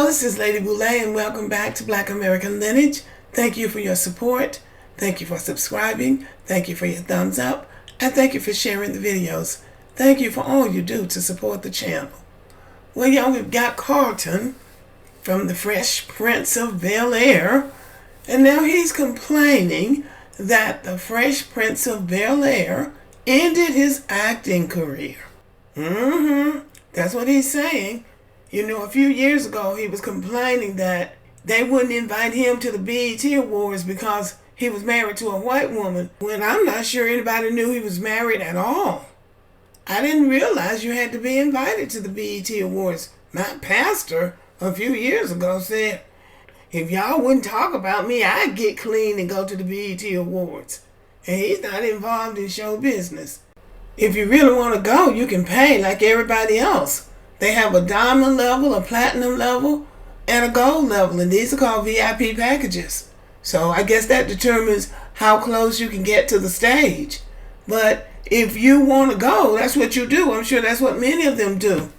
Hello, this is Lady Boulay, and welcome back to Black American Lineage. Thank you for your support. Thank you for subscribing. Thank you for your thumbs up. And thank you for sharing the videos. Thank you for all you do to support the channel. Well, y'all, we've got Carlton from the Fresh Prince of Bel-Air. And now he's complaining that the Fresh Prince of Bel-Air ended his acting career. That's what he's saying. You know, a few years ago, he was complaining that they wouldn't invite him to the BET Awards because he was married to a white woman, when I'm not sure anybody knew he was married at all. I didn't realize you had to be invited to the BET Awards. My pastor, a few years ago, said, if y'all wouldn't talk about me, I'd get clean and go to the BET Awards. And he's not involved in show business. If you really want to go, you can pay like everybody else. They have a diamond level, a platinum level, and a gold level, and these are called VIP packages. So I guess that determines how close you can get to the stage. But if you want to go, that's what you do. I'm sure that's what many of them do.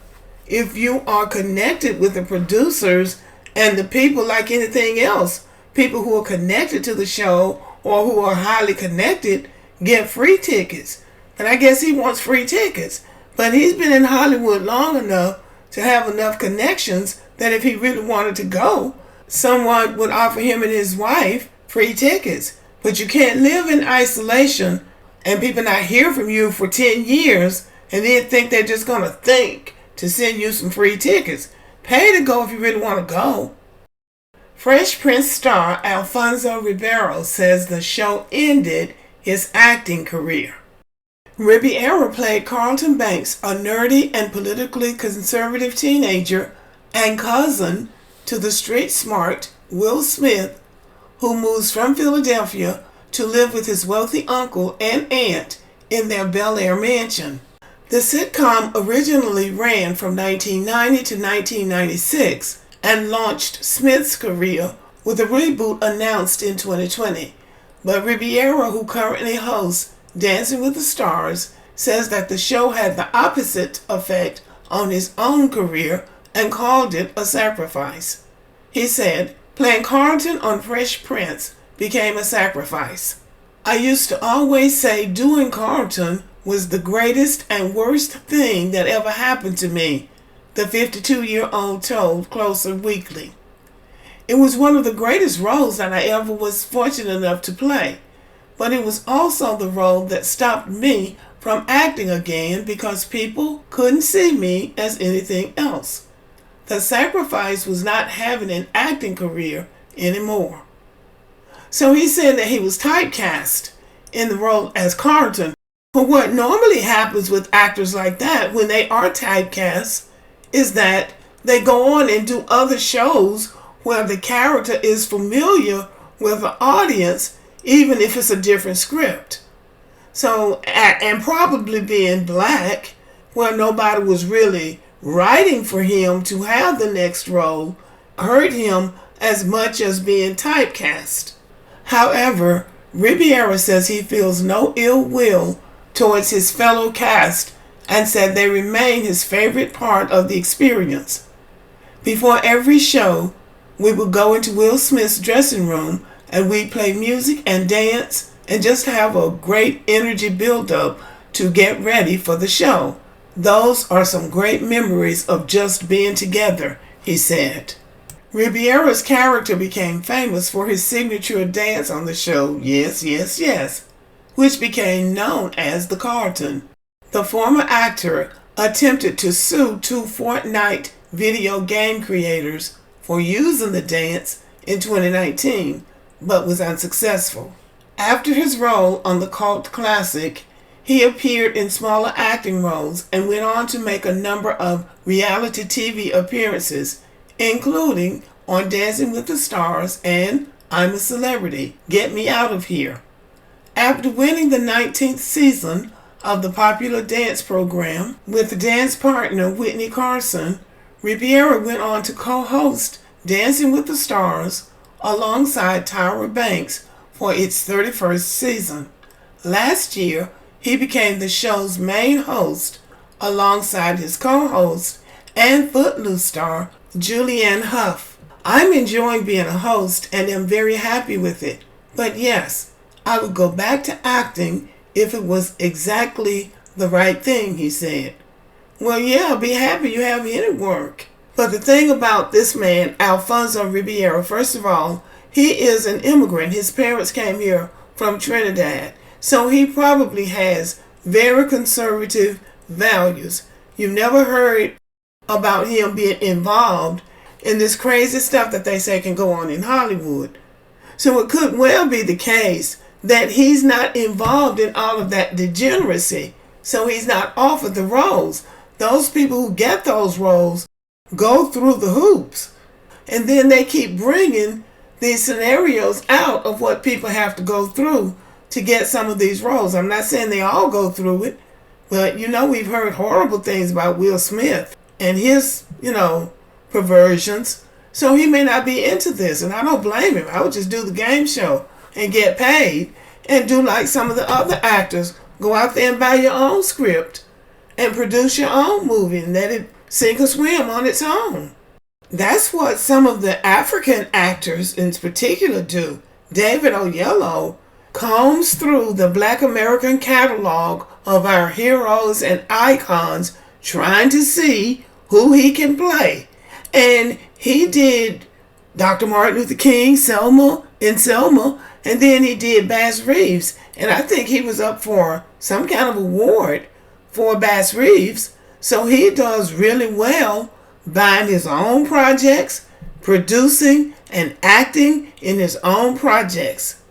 If you are connected with the producers and the people, like anything else, people who are connected to the show or who are highly connected get free tickets. And I guess he wants free tickets. But he's been in Hollywood long enough to have enough connections that if he really wanted to go, someone would offer him and his wife free tickets. But you can't live in isolation and people not hear from you for 10 years and then think they're just going to think to send you some free tickets. Pay to go if you really want to go. Fresh Prince star Alfonso Riberiero says the show ended his acting career. Ribeiro played Carlton Banks, a nerdy and politically conservative teenager and cousin to the street-smart Will Smith, who moves from Philadelphia to live with his wealthy uncle and aunt in their Bel-Air mansion. The sitcom originally ran from 1990 to 1996 and launched Smith's career with a reboot announced in 2020. But Ribeiro, who currently hosts Dancing with the Stars, says that the show had the opposite effect on his own career and called it a sacrifice. He said, playing Carlton on Fresh Prince became a sacrifice. I used to always say doing Carlton was the greatest and worst thing that ever happened to me, the 52-year-old told Closer Weekly. It was one of the greatest roles that I ever was fortunate enough to play. But it was also the role that stopped me from acting again because people couldn't see me as anything else. The sacrifice was not having an acting career anymore. So he said that he was typecast in the role as Carlton. But what normally happens with actors like that when they are typecast is that they go on and do other shows where the character is familiar with the audience, even if it's a different script. So, and probably being black, where nobody was really writing for him to have the next role, hurt him as much as being typecast. However, Ribeiro says he feels no ill will towards his fellow cast and said they remain his favorite part of the experience. Before every show, we would go into Will Smith's dressing room and we'd play music and dance and just have a great energy build-up to get ready for the show. Those are some great memories of just being together, he said. Ribeiro's character became famous for his signature dance on the show, Yes, Yes, Yes, which became known as the Carlton. The former actor attempted to sue two Fortnite video game creators for using the dance in 2019, but was unsuccessful. After his role on the cult classic, he appeared in smaller acting roles and went on to make a number of reality TV appearances, including on Dancing with the Stars and I'm a Celebrity, Get Me Out of Here. After winning the 19th season of the popular dance program with dance partner Whitney Carson, Ribeiro went on to co-host Dancing with the Stars alongside Tyra Banks for its 31st season. Last year, he became the show's main host alongside his co-host and Footloose star Julianne Hough. I'm enjoying being a host and am very happy with it. But yes, I would go back to acting if it was exactly the right thing, he said. Well, yeah, I'll be happy you have any work. But the thing about this man, Alfonso Riberiero, first of all, he is an immigrant. His parents came here from Trinidad. So he probably has very conservative values. You've never heard about him being involved in this crazy stuff that they say can go on in Hollywood. So it could well be the case that he's not involved in all of that degeneracy. So he's not offered the roles. Those people who get those roles go through the hoops. And then they keep bringing these scenarios out of what people have to go through to get some of these roles. I'm not saying they all go through it, but we've heard horrible things about Will Smith and his, perversions. So he may not be into this, and I don't blame him. I would just do the game show and get paid and do like some of the other actors. Go out there and buy your own script and produce your own movie and let it sink or swim on its own. That's what some of the African actors in particular do. David Oyelowo combs through the Black American catalog of our heroes and icons trying to see who he can play. And he did Dr. Martin Luther King, Selma, and then he did Bass Reeves. And I think he was up for some kind of award for Bass Reeves. So he does really well buying his own projects, producing and acting in his own projects.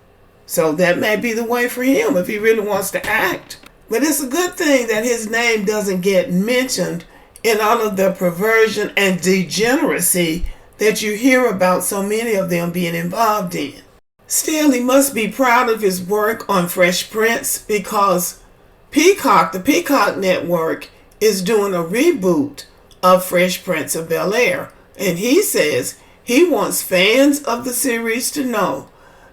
So that may be the way for him if he really wants to act. But it's a good thing that his name doesn't get mentioned in all of the perversion and degeneracy that you hear about so many of them being involved in. Still, he must be proud of his work on Fresh Prince because Peacock, the Peacock Network, is doing a reboot of Fresh Prince of Bel-Air. And he says he wants fans of the series to know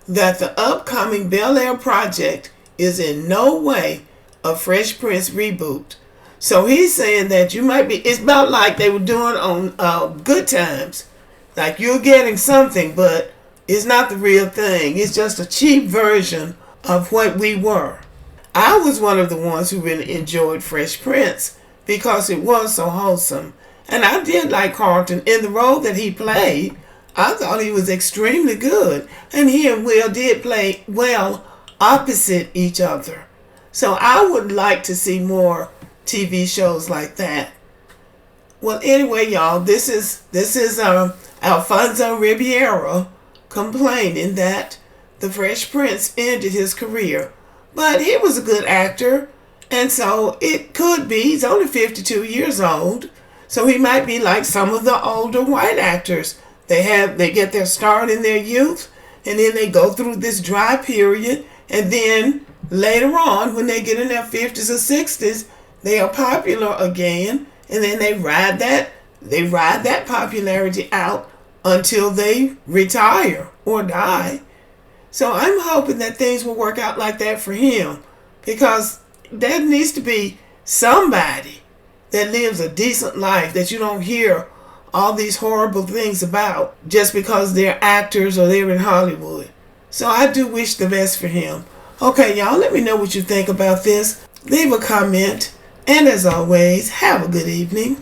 that the upcoming Bel-Air project is in no way a Fresh Prince reboot. So he's saying that it's about like they were doing on Good Times. Like you're getting something, but it's not the real thing. It's just a cheap version of what we were. I was one of the ones who really enjoyed Fresh Prince because it was so wholesome. And I did like Carlton in the role that he played. I thought he was extremely good. And he and Will did play well opposite each other. So I would like to see more TV shows like that. Well, anyway, y'all, this is Alfonso Riberiero complaining that the Fresh Prince ended his career. But he was a good actor, and so it could be. He's only 52 years old, so he might be like some of the older white actors. They get their start in their youth, and then they go through this dry period, and then later on, when they get in their 50s or 60s, they are popular again, and then they ride that popularity out until they retire or die. So I'm hoping that things will work out like that for him, because there needs to be somebody that lives a decent life that you don't hear all these horrible things about just because they're actors or they're in Hollywood. So I do wish the best for him. Okay, y'all, let me know what you think about this. Leave a comment. And as always, have a good evening.